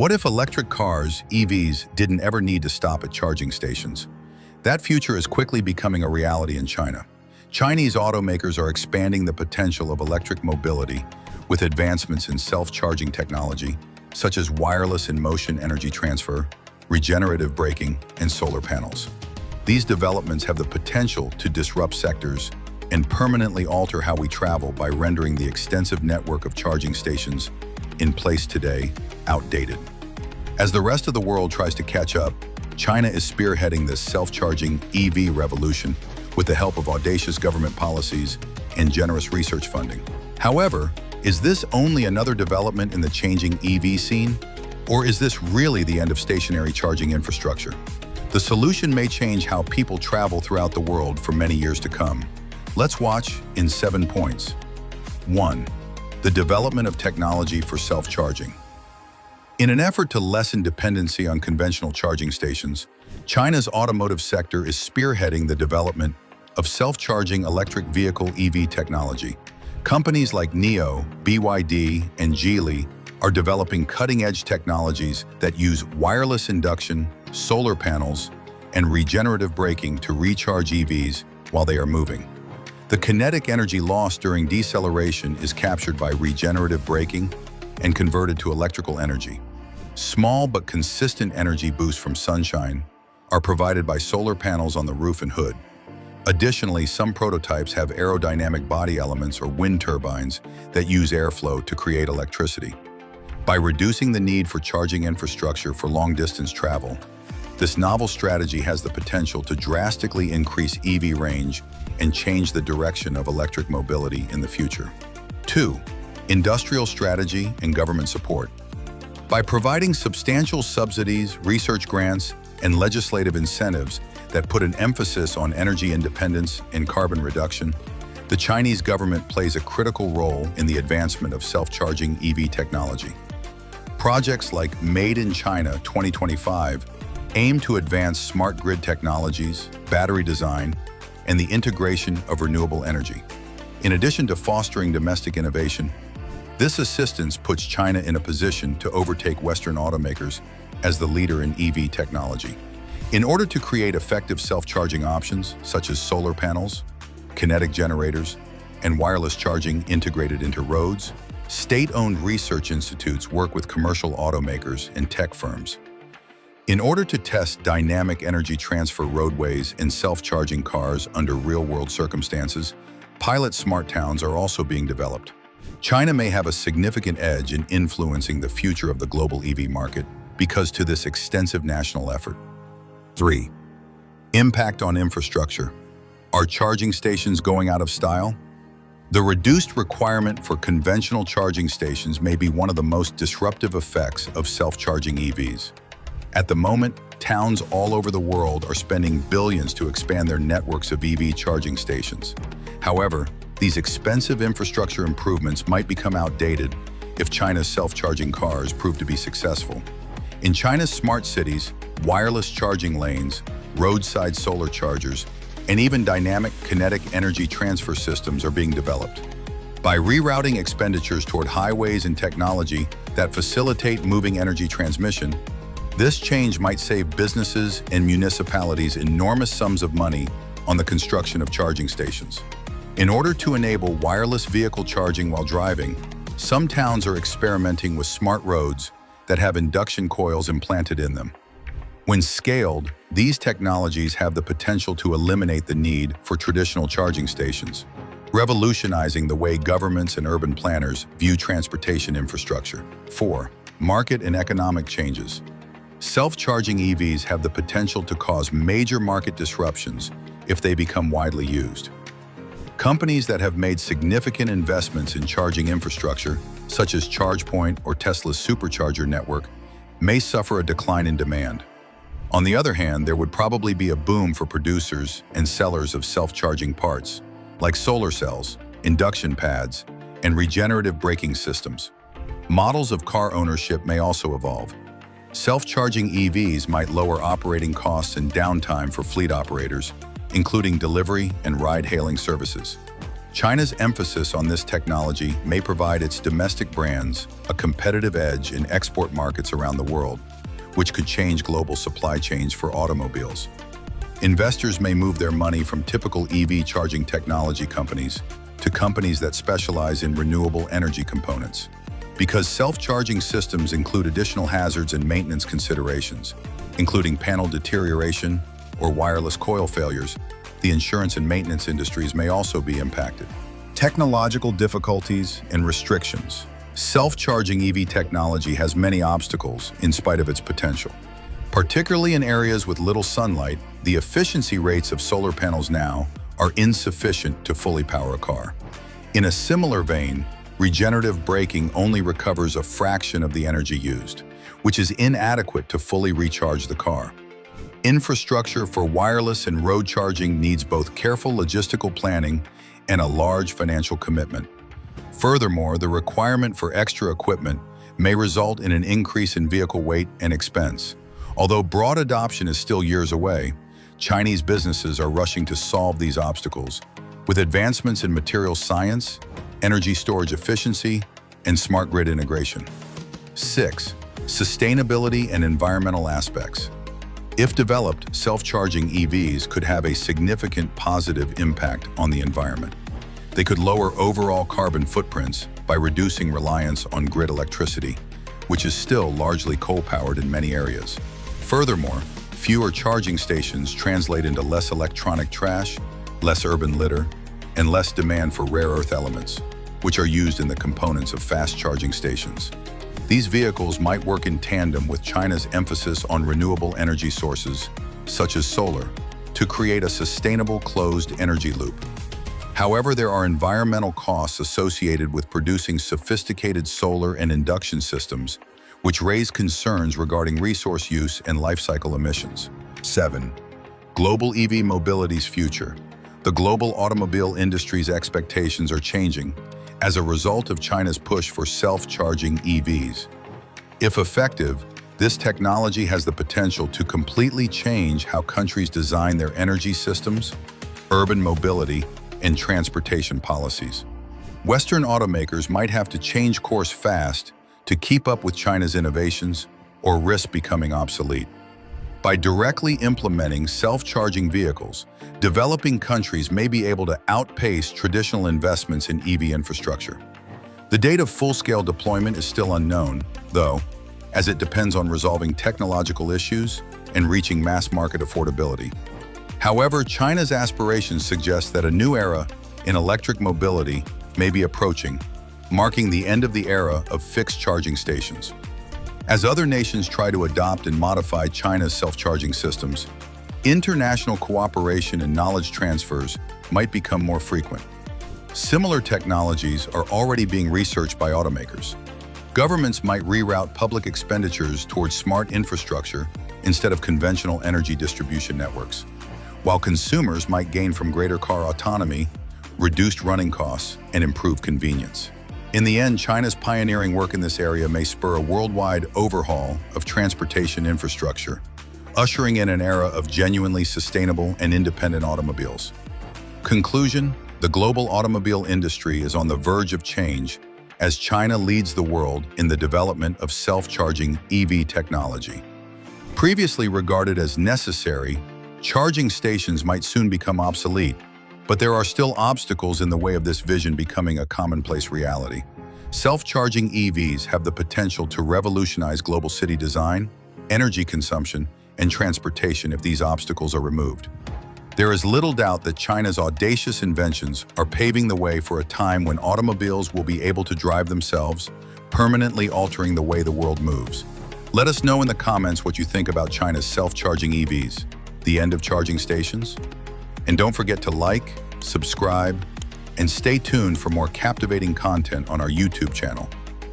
What if electric cars, EVs, didn't ever need to stop at charging stations? That future is quickly becoming a reality in China. Chinese automakers are expanding the potential of electric mobility with advancements in self-charging technology, such as wireless and motion energy transfer, regenerative braking, and solar panels. These developments have the potential to disrupt sectors and permanently alter how we travel by rendering the extensive network of charging stations in place today outdated. As the rest of the world tries to catch up, China is spearheading this self-charging EV revolution with the help of audacious government policies and generous research funding. However, is this only another development in the changing EV scene? Or is this really the end of stationary charging infrastructure? The solution may change how people travel throughout the world for many years to come. Let's watch in 7 points. 1. The development of technology for self-charging. In an effort to lessen dependency on conventional charging stations, China's automotive sector is spearheading the development of self-charging electric vehicle EV technology. Companies like NIO, BYD, and Geely are developing cutting-edge technologies that use wireless induction, solar panels, and regenerative braking to recharge EVs while they are moving. The kinetic energy lost during deceleration is captured by regenerative braking and converted to electrical energy. Small but consistent energy boosts from sunshine are provided by solar panels on the roof and hood. Additionally, some prototypes have aerodynamic body elements or wind turbines that use airflow to create electricity. By reducing the need for charging infrastructure for long-distance travel, this novel strategy has the potential to drastically increase EV range and change the direction of electric mobility in the future. 2. Industrial strategy and government support. By providing substantial subsidies, research grants, and legislative incentives that put an emphasis on energy independence and carbon reduction, the Chinese government plays a critical role in the advancement of self-charging EV technology. Projects like Made in China 2025 aim to advance smart grid technologies, battery design, and the integration of renewable energy. In addition to fostering domestic innovation, this assistance puts China in a position to overtake Western automakers as the leader in EV technology. In order to create effective self-charging options, such as solar panels, kinetic generators, and wireless charging integrated into roads, state-owned research institutes work with commercial automakers and tech firms. In order to test dynamic energy transfer roadways and self-charging cars under real-world circumstances, pilot smart towns are also being developed. China may have a significant edge in influencing the future of the global EV market because to this extensive national effort. 3. Impact on infrastructure. Are charging stations going out of style? The reduced requirement for conventional charging stations may be one of the most disruptive effects of self-charging EVs. At the moment, towns all over the world are spending billions to expand their networks of EV charging stations. However, these expensive infrastructure improvements might become outdated if China's self-charging cars prove to be successful. In China's smart cities, wireless charging lanes, roadside solar chargers, and even dynamic kinetic energy transfer systems are being developed. By rerouting expenditures toward highways and technology that facilitate moving energy transmission, this change might save businesses and municipalities enormous sums of money on the construction of charging stations. In order to enable wireless vehicle charging while driving, some towns are experimenting with smart roads that have induction coils implanted in them. When scaled, these technologies have the potential to eliminate the need for traditional charging stations, revolutionizing the way governments and urban planners view transportation infrastructure. 4. Market and economic changes. Self-charging EVs have the potential to cause major market disruptions if they become widely used. Companies that have made significant investments in charging infrastructure, such as ChargePoint or Tesla's supercharger network, may suffer a decline in demand. On the other hand, there would probably be a boom for producers and sellers of self-charging parts, like solar cells, induction pads, and regenerative braking systems. Models of car ownership may also evolve. Self-charging EVs might lower operating costs and downtime for fleet operators, including delivery and ride-hailing services. China's emphasis on this technology may provide its domestic brands a competitive edge in export markets around the world, which could change global supply chains for automobiles. Investors may move their money from typical EV charging technology companies to companies that specialize in renewable energy components. Because self-charging systems include additional hazards and maintenance considerations, including panel deterioration or wireless coil failures, the insurance and maintenance industries may also be impacted. Technological difficulties and restrictions. Self-charging EV technology has many obstacles in spite of its potential. Particularly in areas with little sunlight, the efficiency rates of solar panels now are insufficient to fully power a car. In a similar vein, regenerative braking only recovers a fraction of the energy used, which is inadequate to fully recharge the car. Infrastructure for wireless and road charging needs both careful logistical planning and a large financial commitment. Furthermore, the requirement for extra equipment may result in an increase in vehicle weight and expense. Although broad adoption is still years away, Chinese businesses are rushing to solve these obstacles with advancements in material science, energy storage efficiency, and smart grid integration. 6. Sustainability and environmental aspects. If developed, self-charging EVs could have a significant positive impact on the environment. They could lower overall carbon footprints by reducing reliance on grid electricity, which is still largely coal-powered in many areas. Furthermore, fewer charging stations translate into less electronic trash, less urban litter, and less demand for rare earth elements, which are used in the components of fast charging stations. These vehicles might work in tandem with China's emphasis on renewable energy sources, such as solar, to create a sustainable closed energy loop. However, there are environmental costs associated with producing sophisticated solar and induction systems, which raise concerns regarding resource use and life cycle emissions. 7. Global EV mobility's future. The global automobile industry's expectations are changing as a result of China's push for self-charging EVs. If effective, this technology has the potential to completely change how countries design their energy systems, urban mobility, and transportation policies. Western automakers might have to change course fast to keep up with China's innovations or risk becoming obsolete. By directly implementing self-charging vehicles, developing countries may be able to outpace traditional investments in EV infrastructure. The date of full-scale deployment is still unknown, though, as it depends on resolving technological issues and reaching mass market affordability. However, China's aspirations suggest that a new era in electric mobility may be approaching, marking the end of the era of fixed charging stations. As other nations try to adopt and modify China's self-charging systems, international cooperation and knowledge transfers might become more frequent. Similar technologies are already being researched by automakers. Governments might reroute public expenditures towards smart infrastructure instead of conventional energy distribution networks, while consumers might gain from greater car autonomy, reduced running costs, and improved convenience. In the end, China's pioneering work in this area may spur a worldwide overhaul of transportation infrastructure, ushering in an era of genuinely sustainable and independent automobiles. Conclusion: the global automobile industry is on the verge of change as China leads the world in the development of self-charging EV technology. Previously regarded as necessary, charging stations might soon become obsolete, but there are still obstacles in the way of this vision becoming a commonplace reality. Self-charging EVs have the potential to revolutionize global city design, energy consumption, and transportation if these obstacles are removed. There is little doubt that China's audacious inventions are paving the way for a time when automobiles will be able to drive themselves, permanently altering the way the world moves. Let us know in the comments what you think about China's self-charging EVs, the end of charging stations. And don't forget to like, subscribe, and stay tuned for more captivating content on our YouTube channel.